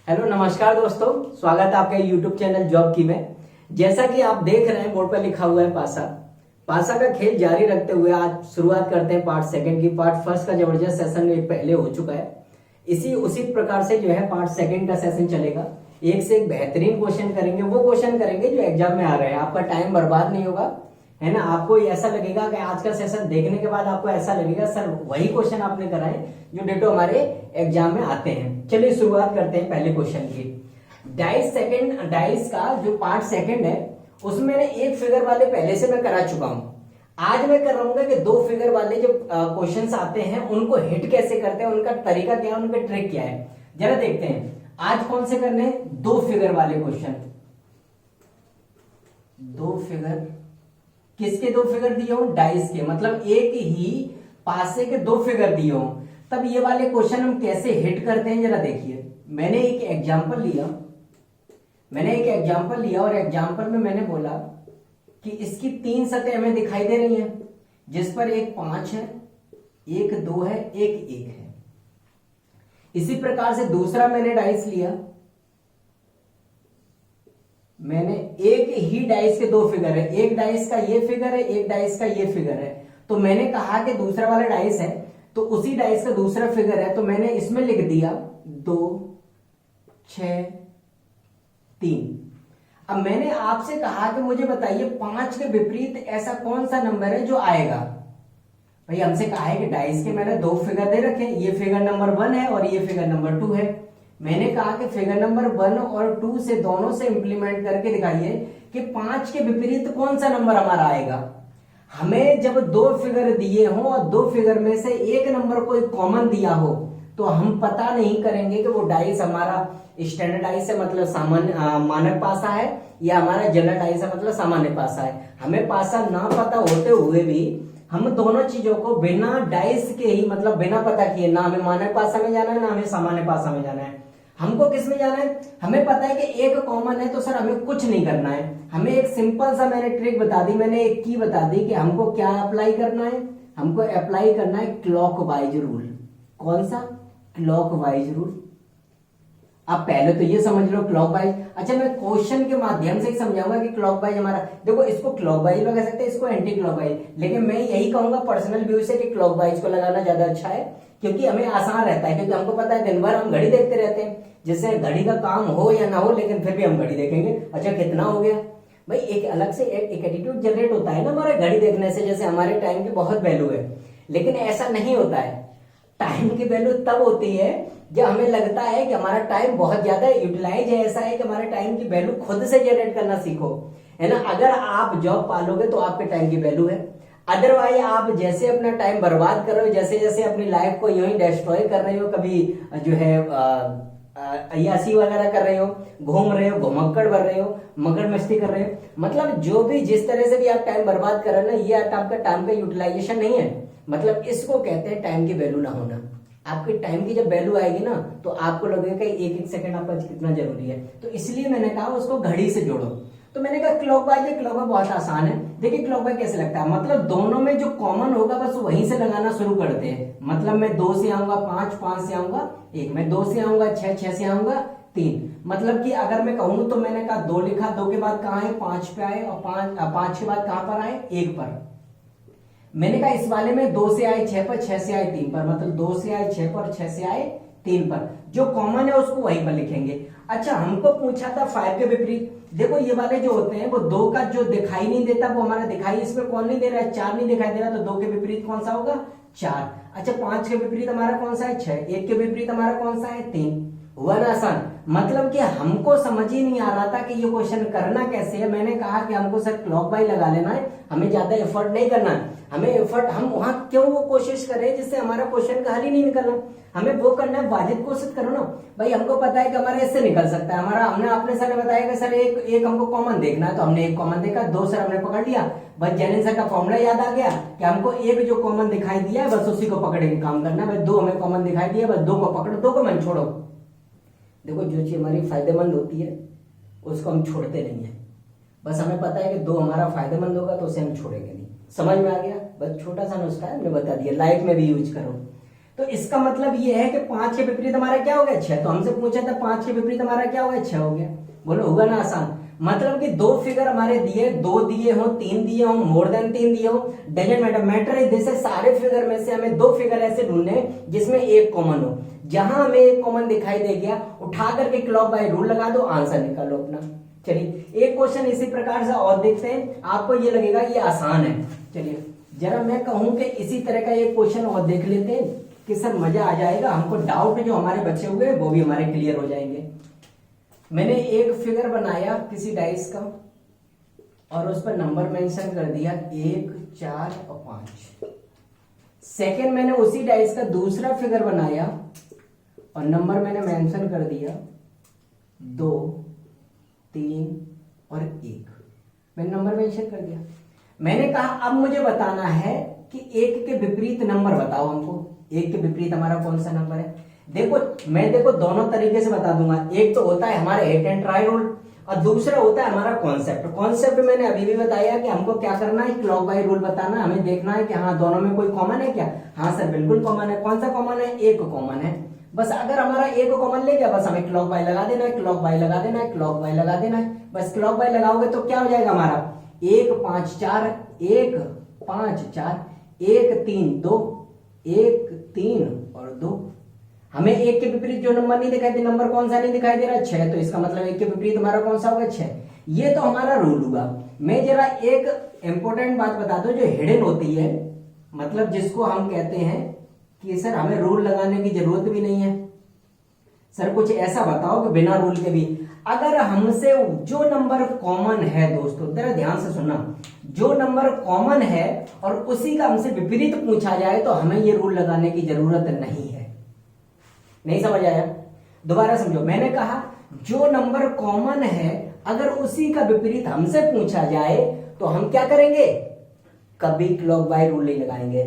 Hello नमस्कार दोस्तों, स्वागत है आपके यूट्यूब चैनल जॉब की में। जैसा कि आप देख रहे हैं बोर्ड पर लिखा हुआ है पासा। पासा का खेल जारी रखते हुए आज शुरुआत करते हैं पार्ट सेकंड की। पार्ट फर्स्ट का जबरदस्त सेशन एक पहले हो चुका है। इसी उसी प्रकार से जो है पार्ट सेकंड का सेशन चलेगा। एक से एक बेहतरीन क्वेश्चन करेंगे, वो क्वेश्चन करेंगे जो एग्जाम में आ रहे हैं। आपका टाइम बर्बाद नहीं होगा, है ना। आपको ऐसा लगेगा कि आज का सेशन देखने के बाद आपको ऐसा लगेगा सर वही क्वेश्चन आपने कराए जो डेटो हमारे एग्जाम में आते हैं। चलिए शुरुआत करते हैं पहले क्वेश्चन की। डाइस का जो पार्ट सेकंड है उसमें मैंने एक फिगर वाले पहले से मैं करा चुका हूं। आज मैं कर रहा हूँ कि दो फिगर वाले जो क्वेश्चंस आते हैं उनको हिट कैसे करते हैं, उनका तरीका क्या है, उनका ट्रिक क्या है, जरा देखते हैं। आज कौन से करने हैं? दो फिगर वाले क्वेश्चन। दो फिगर, किसके दो फिगर दिए हो? डाइस के, मतलब एक ही पासे के दो फिगर दिए हो। तब ये वाले क्वेश्चन हम कैसे हिट करते हैं जरा देखिए। मैंने एक एग्जांपल लिया और एग्जांपल में मैंने बोला कि इसकी तीन सतह हमें दिखाई दे रही हैं, जिस पर एक 5 है, एक 2 है, एक 1 है। इसी प्रकार से दूसरा मैंने डाइस लिया, मैंने एक ही डाइस के दो फिगर है, एक डाइस का ये फिगर है, एक डाइस का ये फिगर है। तो मैंने कहा कि दूसरा वाला डाइस है तो उसी डाइस का दूसरा फिगर है, तो मैंने इसमें लिख दिया 2 6 3। अब मैंने आपसे कहा कि मुझे बताइए 5 के विपरीत ऐसा कौन सा नंबर है जो आएगा। भाई हमसे कहा है कि डाइस के मैंने दो फिगर दे रखे, ये फिगर नंबर 1 है और ये फिगर नंबर 2 है। मैंने कहा कि फिगर नंबर 1 और 2 से दोनों से इंप्लीमेंट करके दिखाइए कि 5 के विपरीत कौन सा नंबर हमारा आएगा। हमें जब दो फिगर दिए हों और दो फिगर में से एक नंबर कोई कॉमन दिया हो तो हम पता नहीं करेंगे कि वो डाइस हमारा स्टैंडर्ड डाइस है, मतलब सामान्य मानक पासा है, या हमारा जनरल डाइस है, मतलब सामान्य पासा है। हमें पासा ना पता होते हुए भी हम दोनों चीजों को बिना डाइस के ही, मतलब बिना पता किए, ना हमें मानक पासा में जाना है ना हमें सामान्य पासा में जाना है, हमको किस में जाना है? हमें पता है कि एक कॉमन है तो सर हमें कुछ नहीं करना है। हमें एक सिंपल सा मैंने ट्रिक बता दी, मैंने एक की बता दी कि हमको क्या अप्लाई करना है। हमको अप्लाई करना है क्लॉकवाइज रूल। कौन सा? Clockwise rule. आप पहले तो ये समझ लो क्लॉकवाइज। अच्छा, मैं क्वेश्चन के माध्यम से ही समझाऊंगा कि क्लॉकवाइज हमारा, देखो इसको क्लॉकवाइज भी कह सकते हैं, इसको एंटी क्लॉकवाइज, लेकिन मैं यही कहूंगा पर्सनल व्यू से कि क्लॉकवाइज को लगाना ज्यादा अच्छा है, क्योंकि हमें आसान रहता है। क्योंकि हमको पता है दिन भर हम घड़ी देखते रहते हैं, जिससे घड़ी का काम हो या ना हो लेकिन फिर भी हम घड़ी देखेंगे। अच्छा कितना हो गया भाई, एक अलग से एक एटीट्यूड जनरेट होता है ना हमारे घड़ी देखने से, जैसे हमारे टाइम की बहुत वैल्यू है। लेकिन ऐसा नहीं होता है। टाइम की वैल्यू तब होती है जब हमें लगता है कि हमारा टाइम बहुत ज्यादा यूटिलाइज है। ऐसा है कि हमारे टाइम की वैल्यू खुद से जनरेट करना सीखो, है ना। अगर आप जॉब पालोगे तो आपके टाइम की वैल्यू है। अदरवाइज आप जैसे अपना टाइम बर्बाद कर रहे हो, जैसे जैसे अपनी लाइफ को यूं ही डिस्ट्रॉय कर रहे हो, कभी जो है अय्यासी वगैरह कर रहे हो, घूम रहे हो, घुमक्कड़ भर रहे हो, मगर मस्ती कर रहे हो, मतलब जो भी जिस तरह से भी आप टाइम बर्बाद कर रहे हो ना, ये आपका टाइम का यूटिलाइजेशन नहीं है। मतलब इसको कहते हैं टाइम की वैल्यू ना होना। आपके टाइम की जब वैल्यू आएगी ना तो आपको लगेगा कि एक एक सेकंड आपका कितना जरूरी है। तो इसलिए मैंने कहा उसको घड़ी से जोड़ो। तो मैंने कहा क्लॉकवाइज है, क्लॉकवाइज बहुत आसान है। देखिए क्लॉकवाइज कैसे लगता है, मतलब दोनों में जो कॉमन होगा बस वहीं से लगाना शुरू करते हैं। मतलब मैं 2 से आऊंगा 5, 5 से आऊंगा 1, मैं 2 से आऊंगा 6, 6 से आऊंगा 3। मतलब कि अगर मैं कहूं तो मैंने कहा 2 लिखा, 2 के बाद कहां है? 5 पे आए, और 5 के बाद कहां पर आए? 1 पर। मैंने कहा इस वाले में 2 से आए 6 पर, 6 से आए 3 पर, मतलब 2 से आए 6 पर, 6 से आए 3 पर। जो कॉमन है उसको वहीं पर लिखेंगे। अच्छा हमको पूछा था 5 के विपरीत। देखो ये वाले जो होते हैं वो 2 का जो दिखाई नहीं देता वो हमारा दिखाई इसमें कौन नहीं दे रहा है? 4 नहीं दिखाई दे रहा, तो 2 के विपरीत कौन सा होगा? 4। अच्छा 5 के विपरीत हमारा कौन सा है? 6। 1 के विपरीत हमारा कौन सा है? 3। हुआ ना आसान। मतलब कि हमको समझ ही नहीं आ रहा था कि ये क्वेश्चन करना कैसे है। मैंने कहा कि हमको सर क्लॉकवाइज लगा लेना है, हमें ज्यादा एफर्ट नहीं करना है। हमें एफर्ट, हम वहां क्यों वो कोशिश करें जिससे हमारा क्वेश्चन का हल ही नहीं निकलना। हमें वो करना है, वाजिब कोशिश करो ना भाई। हमको पता है कि हमारा इससे निकल सकता है हमारा। हमने अपने सर ने बताया कि सर एक हमको कॉमन देखना है, तो हमने एक कॉमन देखा, 2 सर हमने पकड़ लिया, बस जैनिन सर का फॉर्मूला याद आ गया कि हमको एक जो कॉमन दिखाई दिया है बस उसी को पकड़ के काम करना है। 2 हमें कॉमन दिखाई दिया, बस 2 को पकड़ो, 2 को मन छोड़ो। देखो जो चीज हमारी फायदेमंद होती है उसको हम छोड़ते नहीं है। बस हमें पता है कि 2 हमारा फायदेमंद होगा तो उसे हम छोड़ेंगे नहीं। समझ में आ गया? बस छोटा सा नुस्खा है, हमने बता दिया, लाइफ में भी यूज करो। तो इसका मतलब ये है कि 5 के विपरीत हमारा क्या हो गया 6। तो हमसे पूछा था 5 के विपरीत हमारा क्या हो गया 6 हो गया। बोलो होगा ना आसान। मतलब कि 2 फिगर हमारे दिए, 2 दिए हो, 3 दिए हो, मोर देन 3 दिए हो, डजंट मैटर। मैटर है जैसे सारे फिगर में से हमें 2 फिगर ऐसे ढूंढने जिसमें एक कॉमन हो। जहां हमें एक कॉमन दिखाई दे गया, उठा करके क्लॉक बाय रूल लगा दो, आंसर निकालो अपना। चलिए एक क्वेश्चन इसी प्रकार से और देखते हैं, आपको ये लगेगा ये आसान है। चलिए जरा मैं कहूं कि इसी तरह का एक क्वेश्चन और देख लेते हैं कि सर मजा आ जाएगा, हमको डाउट जो हमारे बचे हुए हैं वो भी हमारे क्लियर हो जाएंगे। मैंने एक फिगर बनाया किसी डाइस का और उस पर नंबर मेंशन कर दिया 1, 4 और 5। सेकेंड मैंने उसी डाइस का दूसरा फिगर बनाया और नंबर मैंने मेंशन कर दिया 2, 3 और 1। मैंने नंबर मेंशन कर दिया। मैंने कहा अब मुझे बताना है कि 1 के विपरीत नंबर बताओ हमको। 1 के विपरीत हमारा कौन सा नंबर है? देखो दोनों तरीके से बता दूंगा। एक तो होता है हमारा हिट एंड ट्राई रूल और दूसरा होता है हमारा कॉन्सेप्ट। कॉन्सेप्ट मैंने अभी भी बताया कि हमको क्या करना है, क्लॉक बाय रूल बताना। हमें देखना है कि हाँ दोनों में कोई कॉमन है क्या। हाँ सर बिल्कुल कॉमन है। कौन सा कॉमन है? 1 कॉमन है। बस अगर हमारा 1 कॉमन ले गया, बस हमें क्लॉक बाय लगा देना है, क्लॉक बाय लगा देना है, क्लॉक बाय लगा देना है। बस क्लॉक बाय लगाओगे तो क्या हो जाएगा हमारा 1, 5, 4, 1, 5, 4, 1, 3, 2, 1, 3 और 2। हमें 1 के विपरीत जो नंबर नहीं दिखाई दे, नंबर कौन सा नहीं दिखाई दे रहा 6, तो इसका मतलब 1 के विपरीत हमारा कौन सा होगा 6। ये तो हमारा रूल हुआ। मैं जरा एक इंपॉर्टेंट बात बता दूं जो हिडन होती है, मतलब जिसको हम कहते हैं कि सर हमें रूल लगाने की जरूरत भी नहीं है। सर कुछ ऐसा बताओ कि बिना रूल के भी अगर हमसे जो नंबर कॉमन है, दोस्तों जरा ध्यान से सुनना, जो नंबर कॉमन है और उसी का हमसे विपरीत पूछा जाए तो हमें ये रूल लगाने की जरूरत नहीं है। नहीं समझ आया? दोबारा समझो। मैंने कहा जो नंबर कॉमन है अगर उसी का विपरीत हमसे पूछा जाए तो हम क्या करेंगे, कभी क्लॉक बाय रूल नहीं लगाएंगे।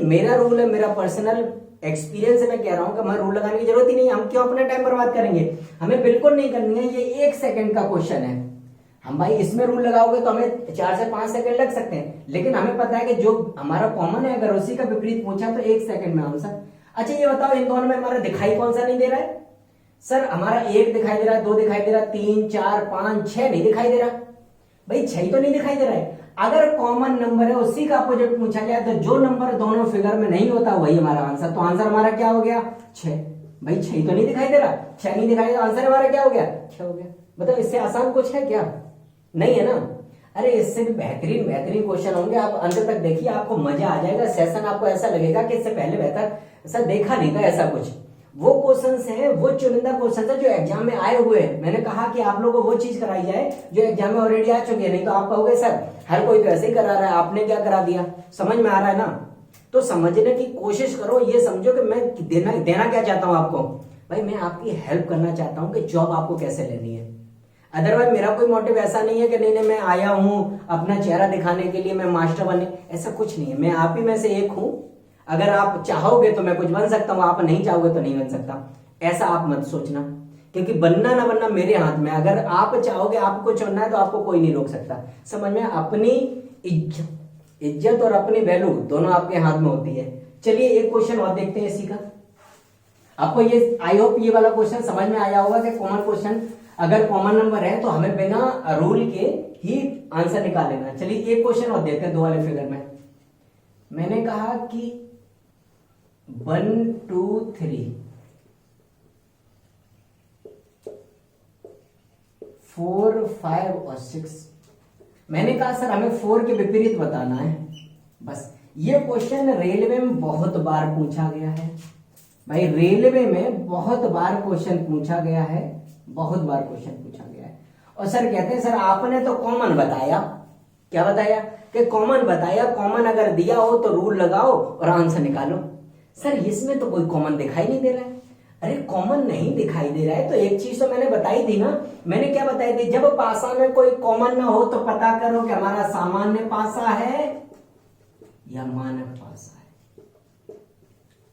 मेरा रूल है, मेरा पर्सनल एक्सपीरियंस से मैं कह रहा हूं कि हमें रूल लगाने की जरूरत ही नहीं है। हम क्यों अपना टाइम बर्बाद करेंगे? हमें बिल्कुल नहीं करनी है। ये 1 सेकंड का क्वेश्चन है। हम भाई इसमें रूल लगाओगे तो हमें 4 से 5 सेकंड लग सकते हैं, लेकिन हमें पता है कि जो हमारा कॉमन है अगर उसी का विपरीत पूछा तो 1 सेकंड में आंसर। अच्छा ये बताओ इन दोनों में हमारा दिखाई कौन सा नहीं दे रहा है? सर हमारा 1 दिखाई दे रहा है, 2 दिखाई दे रहा है, 3, 4, 5, 6 नहीं दिखाई दे रहा। भाई 6 तो नहीं दिखाई दे रहा है। अगर कॉमन नंबर है उसी का अपोजिट पूछा जाए तो जो नंबर दोनों फिगर में नहीं होता वही हमारा आंसर। तो आंसर हमारा क्या हो गया 6। भाई 6 तो नहीं दिखाई दे रहा, 6 नहीं दिखाई दे रहा, आंसर हमारा क्या हो गया 6 हो गया। मतलब इससे आसान कुछ है क्या? नहीं है ना। अरे इससे भी बेहतरीन क्वेश्चन होंगे। आप अंत तक देखिए, आपको मजा आ जाएगा। सेशन आपको ऐसा लगेगा कि इससे पहले बेहतर ऐसा देखा नहीं था। ऐसा कुछ वो क्वेश्चंस हैं, वो चुनिंदा क्वेश्चंस है जो एग्जाम में आए हुए हैं। मैंने कहा कि आप लोगों को वो चीज कराई जाए जो एग्जाम में ऑलरेडी आ चुकी है। नहीं तो आप कहोगे सर हर कोई तो ऐसे ही करा रहा है, आपने क्या करा दिया। समझ में आ रहा है ना? तो समझने की कोशिश करो। ये समझो कि मैं देना क्या चाहता हूं आपको। भाई मैं आपकी हेल्प करना चाहता हूं कि जॉब आपको कैसे लेनी है। अदरवाइज मेरा कोई मोटिव ऐसा नहीं है कि नहीं मैं आया हूं अपना चेहरा दिखाने के लिए, मैं मास्टर बनने, ऐसा कुछ नहीं है। मैं आप ही में से एक हूं। अगर आप चाहोगे तो मैं कुछ बन सकता हूं, आप नहीं चाहोगे तो नहीं बन सकता। ऐसा आप मत सोचना, क्योंकि बनना ना बनना मेरे हाथ में। अगर आप चाहोगे, आपको चुनना है तो आपको कोई नहीं रोक सकता। समझ में? अपनी इज्जत और अपनी वैल्यू दोनों आपके हाथ में होती है। चलिए एक क्वेश्चन और देखते हैं इसी का। आपको ये आई होप ये वाला क्वेश्चन समझ में आया होगा कि कॉमन क्वेश्चन अगर कॉमन नंबर है तो हमें बिना रूल के ही आंसर निकाल लेना। चलिए एक क्वेश्चन और देखते हैं 2 वाले फिगर में। मैंने कहा कि 1, 2, 3, 4, 5 और 6। मैंने कहा सर हमें 4 के विपरीत बताना है। बस ये क्वेश्चन रेलवे में बहुत बार पूछा गया है। भाई रेलवे में बहुत बार क्वेश्चन पूछा गया है, बहुत बार क्वेश्चन पूछा गया है। और सर कहते हैं सर आपने तो कॉमन बताया। क्या बताया? कि कॉमन बताया। कॉमन अगर दिया हो तो रूल लगाओ और आंसर निकालो। सर इसमें तो कोई कॉमन दिखाई नहीं दे रहा है। अरे कॉमन नहीं दिखाई दे रहा है तो एक चीज तो मैंने बताई थी ना। मैंने क्या बताई थी? जब पासा में कोई कॉमन ना हो तो पता करो कि हमारा सामान्य पासा है या मानक पासा है।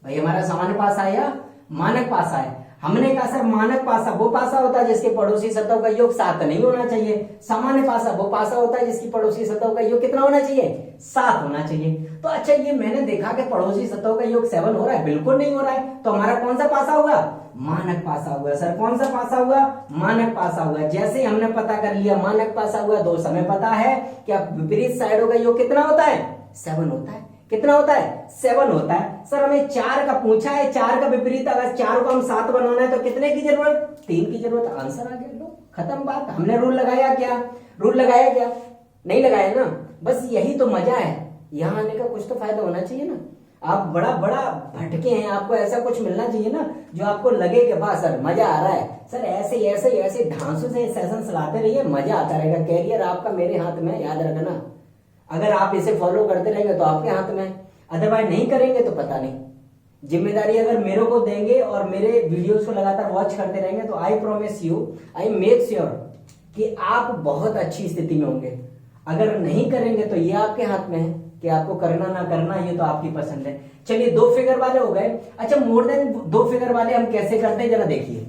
भाई हमारा सामान्य पासा है या मानक पासा है। हमने कहा सर मानक पासा वो पासा होता है जिसके पड़ोसी सतहों का योग 7 नहीं होना चाहिए, सामान्य पासा वो पासा होता है जिसकी पड़ोसी सतहों का योग कितना होना चाहिए, 7 होना चाहिए। तो अच्छा ये मैंने देखा कि पड़ोसी सतहों का योग 7 हो रहा है, बिल्कुल नहीं हो रहा है, तो हमारा कौन सा पासा होगा, मानक पासा हुआ। सर कौन सा पासा हुआ, मानक पासा हुआ। जैसे हमने पता कर लिया मानक पासा हुआ, दो समय पता है कि विपरीत साइडों का योग कितना होता है, 7 होता है। कितना होता है, 7 होता है। सर हमें 4 का पूछा है, 4 का विपरीत अगर 4 को हम 7 बनाना है तो कितने की जरूरत, 3 की जरूरत। आंसर आ गया, लो खत्म बात। हमने रूल लगाया क्या, रूल लगाया क्या, नहीं लगाया ना। बस यही तो मजा है, यहाँ आने का कुछ तो फायदा होना चाहिए ना। आप बड़ा बड़ा भटके हैं, आपको ऐसा कुछ मिलना चाहिए ना जो आपको लगे कि वाह सर मजा आ रहा है। सर ऐसे ऐसे ऐसे ढांसों से सेशन चलाते रहिए, मजा आता रहेगा। कैरियर आपका मेरे हाथ में, याद रखना। अगर आप इसे फॉलो करते रहेंगे तो आपके हाथ में, अदरवाइज नहीं करेंगे तो पता नहीं। जिम्मेदारी अगर मेरे को देंगे और मेरे वीडियोस को लगातार वॉच करते रहेंगे तो I promise you, I make sure कि आप बहुत अच्छी स्थिति में होंगे। अगर नहीं करेंगे तो ये आपके हाथ में है कि आपको करना ना करना, ये तो आपकी पसंद है। चलिए 2 फिगर वाले हो गए। अच्छा मोर देन 2 फिगर वाले हम कैसे करते हैं जरा देखिए।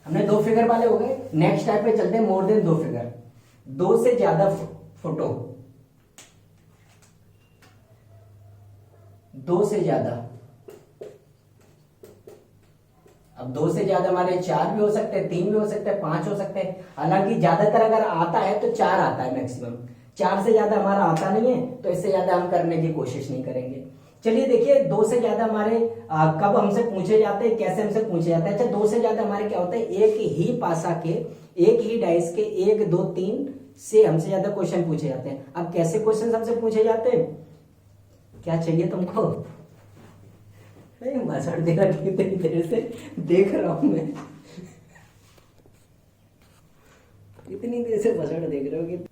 हमने 2 फिगर वाले हो गए, नेक्स्ट स्टेप पे चलते हैं। मोर देन 2 फिगर, 2 से ज्यादा फोटो, 2 से ज्यादा। अब 2 से ज्यादा हमारे 4 भी हो सकते हैं, 3 भी हो सकते हैं, 5 हो सकते हैं। हालांकि ज्यादातर अगर आता है तो 4 आता है मैक्सिमम, 4 से ज्यादा हमारा आता नहीं है, तो इससे ज्यादा हम करने की कोशिश नहीं करेंगे। चलिए देखिए 2 से ज्यादा हमारे कब हमसे पूछे जाते हैं, कैसे हमसे पूछे जाते हैं। अच्छा 2 से ज्यादा हमारे क्या होता है, एक ही पासा के, एक ही डाइस के 1 2 3 से हमसे ज्यादा क्वेश्चन पूछे जाते हैं। अब कैसे क्वेश्चन हमसे पूछे जाते हैं, क्या चाहिए तुमको, भाषण दे रहा कितनी देर से देख रहा हूं मैं, इतनी देर से भाषण देख रहे हो।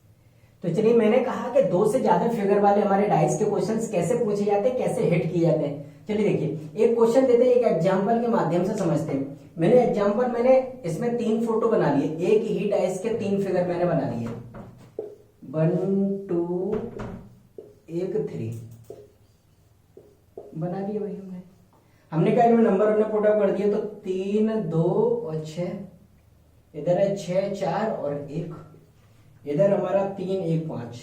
तो चलिए मैंने कहा कि 2 से ज्यादा फिगर वाले हमारे डाइस के क्वेश्चंस कैसे पूछे जाते हैं, कैसे हिट किए जाते हैं। चलिए देखिए एक क्वेश्चन देते हैं, एक एग्जांपल के माध्यम से समझते हैं। मैंने इसमें 3 फोटो बना लिए, एक ही डाइस के 3 फिगर मैंने बना लिए, 1 2 1 3 बना लिए भाई। हमने क्या इनमें नंबर हमने पुट अप कर दिए, तो 3 2 और 6, इधर है 6 4 और 1, इधर हमारा 3 1 5,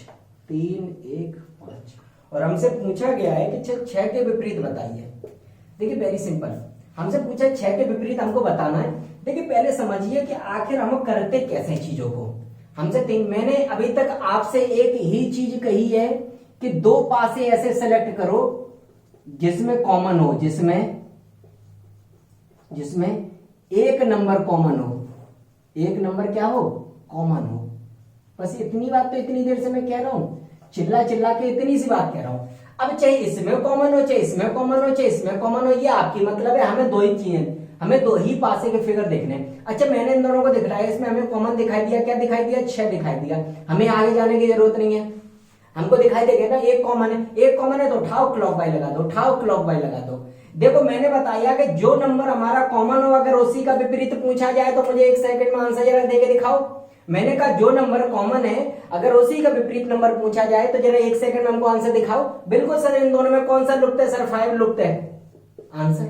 3 1 5। और हमसे पूछा गया है कि 6 के विपरीत बताइए। देखिए वेरी सिंपल, हमसे पूछा 6 के विपरीत हमको बताना है। देखिए पहले समझिए कि आखिर हम करते कैसे चीजों को। मैंने अभी तक आपसे एक ही चीज कही है कि 2 पासे ऐसे सेलेक्ट करो जिसमें कॉमन हो, जिसमें एक नंबर कॉमन हो, एक नंबर क्या हो, कॉमन हो। बस इतनी बात तो इतनी देर से मैं कह रहा हूं, चिल्ला चिल्ला के इतनी सी बात कह रहा हूं। अब चाहे इसमें कॉमन हो, चाहे इसमें कॉमन हो, चाहे इसमें कॉमन हो, ये आपकी मतलब है। हमें 2 ही चीजें, हमें 2 ही पासे के फिगर देखने हैं। अच्छा मैंने इन दोनों को दिखलाया, इसमें हमें कॉमन दिखाई दिया, क्या दिखाई दिया, 6 दिखाई दिया। हमें आगे जाने की जरूरत नहीं है, हमको दिखाई देगा ना एक कॉमन है, एक कॉमन है तो उठाओ क्लॉकवाइज लगा दो, उठाओ क्लॉकवाइज लगा दो। देखो मैंने बताया कि जो नंबर हमारा कॉमन हो अगर उसी का विपरीत पूछा जाए तो मुझे 1 सेकंड में आंसर जरा देके दिखाओ। मैंने कहा जो नंबर कॉमन है अगर उसी का विपरीत नंबर पूछा जाए तो जरा 1 सेकंड में हमको आंसर दिखाओ। बिल्कुल सर, इन दोनों में कौन सा लुप्त है, सर 5 लुप्त है। आंसर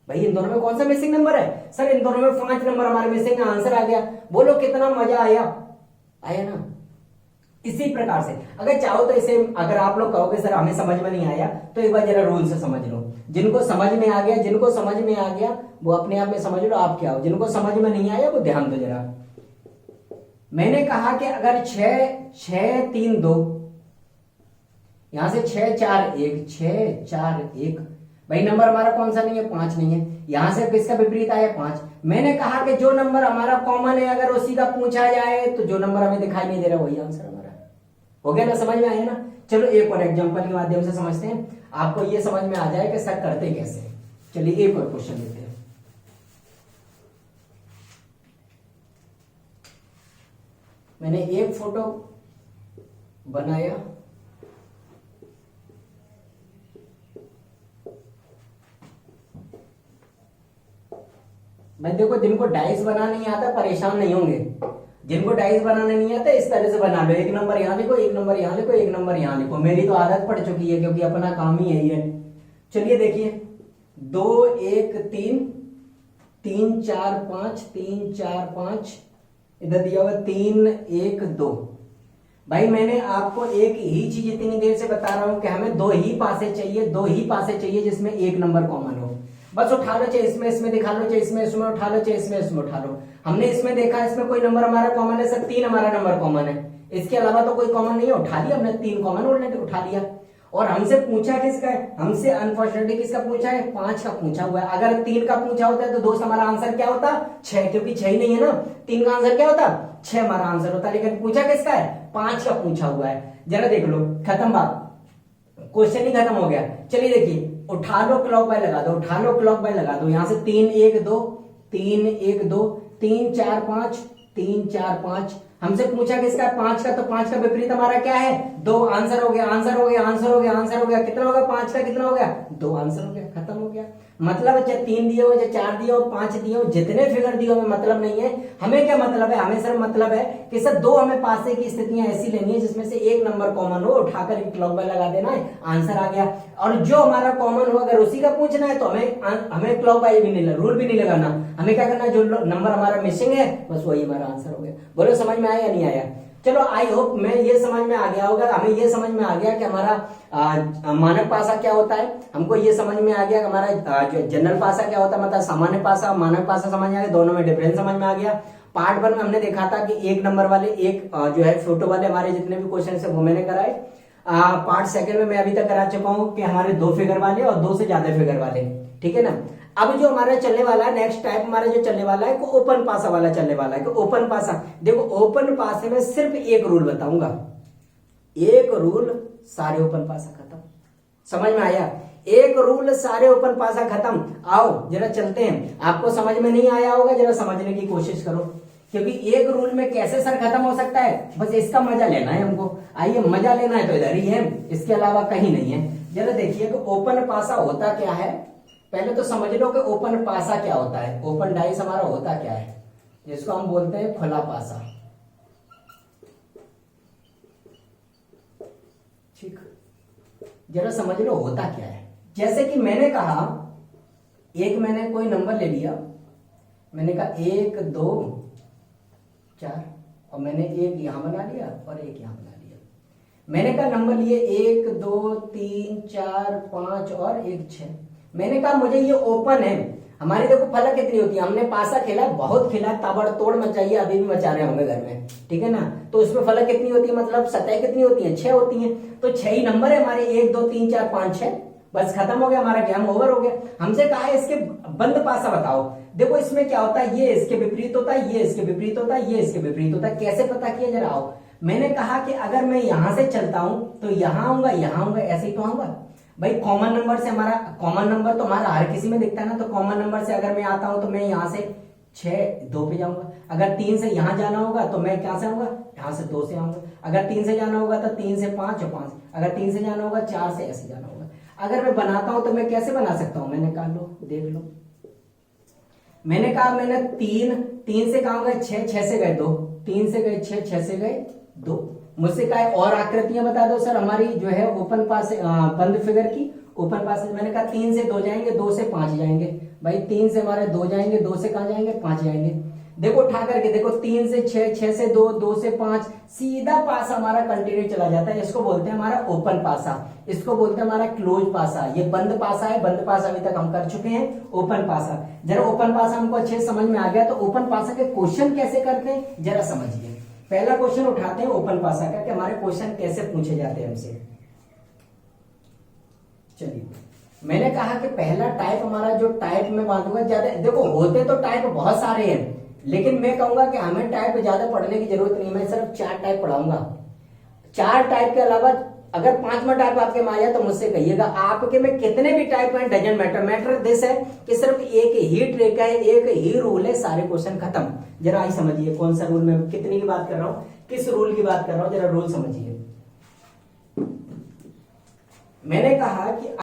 भाई इन दोनों में कौन सा मिसिंग नंबर है, सर इन दोनों में 5 नंबर हमारे मिसिंग, आंसर आ गया। बोलो कितना मजा आया, आया ना। इसी प्रकार से अगर चाहो तो इसे, अगर आप लोग कहोगे सर हमें समझ में नहीं आया, तो एक बार जरा रूल से समझ लो। जिनको समझ में आ गया वो अपने आप में समझ लो आप क्या हो, जिनको समझ में नहीं आया वो ध्यान दो जरा। मैंने कहा कि अगर 6 3 2, यहां से 6 4 1, 6 4 1, भाई नंबर हमारा कौन सा नहीं है, 5 नहीं है। यहां से किसका विपरीत आया, 5। मैंने कहा कि जो नंबर हमारा कॉमन है अगर उसी का पूछा जाए तो जो नंबर हमें दिखाई नहीं दे रहा वही आंसर हमारा हो गया ना, समझ में आया ना। चलो एक और एग्जांपल के माध्यम से समझते हैं, आपको ये समझ में आ जाए कि सर करते कैसे। चलिए एक और क्वेश्चन लेते हैं। मैंने एक फोटो बनाया, भाई देखो जिनको डाइस बनाना नहीं आता परेशान नहीं होंगे, जिनको डाइस बनाना नहीं आता इस तरह से बना लो। 1 नंबर यहां लिखो, 1 नंबर यहां लिखो, 1 नंबर यहां लिखो। मेरी तो आदत पड़ चुकी है क्योंकि अपना काम ही यही है। चलिए देखिए 2 1 3 3 4 5, 3 4 5, इधर दिया हुआ 3 1 2। भाई मैंने आपको एक ही चीज इतनी देर से बता रहा हूं कि हमें दो ही पासे चाहिए जिसमें एक नंबर कॉमन हो। बस उठा लो, चाहे इसमें दिखा लो, चाहे इसमें उठा लो, चाहे इसमें उठा लो। हमने इसमें देखा, इसमें कोई नंबर हमारा कॉमन है सर, 3 हमारा नंबर कॉमन है, इसके अलावा तो कोई कॉमन नहीं है। उठा लिया हमने, 3 कॉमन उठा लिया। और हमसे पूछा किसका है? हमसे अनफॉर्चुनेटली किसका पूछा है? 5 का पूछा हुआ है। अगर 3 का पूछा होता है तो दोस्त हमारा आंसर क्या होता? 6, क्योंकि 6 ही नहीं है ना, 3 का आंसर क्या होता? 6 हमारा आंसर होता। लेकिन पूछा किसका है? 5 का पूछा हुआ है। जरा देख लो, खत्म बात, क्वेश्चन ही खत्म हो गया। चलिए देखिए, उठा लो क्लॉक बाय लगा दो, उठा लो क्लॉक बाय लगा दो। यहां से 3 1 2, 3 1 2, 3 4 5, 3 4 5। हमसे पूछा किसका? 5 का, तो 5 का विपरीत हमारा क्या है? 2। आंसर हो गया, आंसर हो गया, आंसर हो गया, आंसर हो गया। कितना होगा? 5 का कितना हो गया? 2। आंसर हो गया, खत्म हो गया। मतलब चाहे 3 दिए हो, चाहे 4 दिए हो, 5 दिए हो, जितने फिगर दिए हो हमें मतलब नहीं है। हमें क्या मतलब है? हमें सिर्फ मतलब है कि सर 2 हमें पासे की स्थितियां ऐसी लेनी है जिसमें से एक नंबर कॉमन हो, उठाकर क्लॉक बाय लगा देना है, आंसर आ गया। और जो हमारा कॉमन हो अगर उसी का पूछना है तो हमें क्लॉक बाय भी नहीं, रूल भी नहीं लगाना। हमें क्या करना है? जो नंबर हमारा मिसिंग है बस वही हमारा आंसर हो गया। बोलो समझ में आया या नहीं आया? चलो आई होप मैं ये समझ में आ गया होगा, हमें ये समझ में आ गया कि हमारा मानक पासा क्या होता है। हमको ये समझ में आ गया कि हमारा जो जनरल पासा क्या होता है, मतलब सामान्य पासा, मानक पासा समझ में आ गया, दोनों में डिफरेंस समझ में आ गया। पार्ट 1 में हमने देखा था कि एक नंबर वाले, एक जो है फोटो वाले हमारे जितने भी क्वेश्चन है वो मैंने कराए। पार्ट 2 में मैं अभी तक करा चुका हूं कि हमारे 2 फिगर वाले और 2 से ज्यादा फिगर वाले, ठीक है ना। अब जो हमारा चलने वाला है नेक्स्ट टाइप हमारा जो चलने वाला है, ओपन पासा वाला चलने वाला है। ओपन पासा, देखो ओपन पासे में सिर्फ एक रूल बताऊंगा, एक रूल, सारे ओपन पासा खत्म। समझ में आया? एक रूल, सारे ओपन पासा खत्म। आओ जरा चलते हैं, आपको समझ में नहीं आया होगा, जरा समझने की कोशिश करो, क्योंकि एक रूल में कैसे सर खत्म हो सकता है? बस इसका मजा लेना है हमको। आइए, मजा लेना है तो इधर ही है, इसके अलावा कहीं नहीं है। जरा देखिए कि ओपन पासा होता क्या है। पहले तो समझ लो कि ओपन पासा क्या होता है। ओपन डाइस हमारा होता क्या है, जिसको हम बोलते हैं खुला पासा। ठीक, जरा समझ लो होता क्या है। जैसे कि मैंने कहा, मैंने कोई नंबर ले लिया, मैंने कहा 1 2 4, और मैंने एक यहां बना लिया और एक यहां बना लिया। मैंने कहा नंबर लिए 1 2 3 4 5 और 1 6। मैंने कहा मुझे ये ओपन है। हमारी देखो फलक कितनी होती है, हमने पासा खेला, बहुत खेला, ताबड़तोड़ मचाइए, अभी भी मचा रहे होंगे घर में, ठीक है ना। तो उसमें फलक कितनी होती है, मतलब सतह कितनी होती है? 6 होती है। तो 6 ही नंबर है हमारे, 1 2 3 4 5 6, बस खत्म हो गया हमारा गेम, ओवर हो गया। हमसे कहा है इसके बंद पासा बताओ। देखो इसमें क्या होता है, ये इसके विपरीत होता है, ये इसके विपरीत होता है, ये इसके विपरीत होता है। कैसे पता किया जरा आओ। मैंने कहा कि अगर मैं यहां से चलता हूं तो यहां आऊंगा, यहां आऊंगा, ऐसे ही तो आऊंगा। भाई कॉमन नंबर से हमारा, कॉमन नंबर तो हमारा हर किसी में दिखता है ना, तो कॉमन नंबर से अगर मैं आता हूं तो मैं यहां से 6 2 पे जाऊंगा। अगर 3 से यहां जाना होगा तो मैं क्या से आऊंगा? यहां से 2 से आऊंगा। अगर 3 से जाना होगा तो 3 से 5 और 5, अगर 3 से जाना होगा 4 से ऐसे जाना होगा। अगर मैं बनाता हूं तो मैं कैसे बना सकता हूं? मैंने कहा लो देख लो, मैंने कहा मैंने 3 से कहा गए 6, 6 से गए 2, 3 से गए 6, 6 से गए 2। मुझसे कहा और आकृतियां बता दो सर हमारी जो है ओपन पास बंद फिगर की, ओपन पास। मैंने कहा 3 से 2 जाएंगे, 2 से 5 जाएंगे। भाई 3 से हमारे 2 जाएंगे, 2 से कहां जाएंगे? 5 जाएंगे। देखो उठा करके देखो, 3 से 6, 6 से 2, 2 से 5, सीधा पास हमारा कंटिन्यू चला जाता है। इसको बोलते हैं हमारा ओपन पासा, इसको बोलते हैं हमारा क्लोज पासा। ये बंद पासा है, बंद पासा अभी तक हम कर चुके हैं। ओपन पासा, जरा ओपन पासा हमको अच्छे समझ में आ गया, तो ओपन पासा के क्वेश्चन कैसे करते हैं जरा समझिए। पहला क्वेश्चन उठाते हैं ओपन पासा का, कि हमारे क्वेश्चन कैसे पूछे जाते हैं हमसे। चलिए, मैंने कहा कि पहला टाइप हमारा, जो टाइप में बांटूंगा ज्यादा, देखो होते तो टाइप बहुत सारे हैं, लेकिन मैं कहूंगा कि हमें टाइप ज्यादा पढ़ने की जरूरत नहीं, मैं सिर्फ 4 टाइप पढ़ाऊंगा। 4 टाइप के अलावा अगर 5वां टाइप आपके में आया तो मुझसे कहिएगा। आपके में कितने भी टाइप हैं डजंट मैटर, मैटर दिस है कि सिर्फ एक ही ट्रिक है, एक ही रूल है, सारे क्वेश्चन खत्म। जरा आई समझिए कौन सा रूल, मैं कितनी की बात कर रहा हूं, किस रूल की बात कर रहा हूं, जरा रूल समझिए। मैंने कहा कि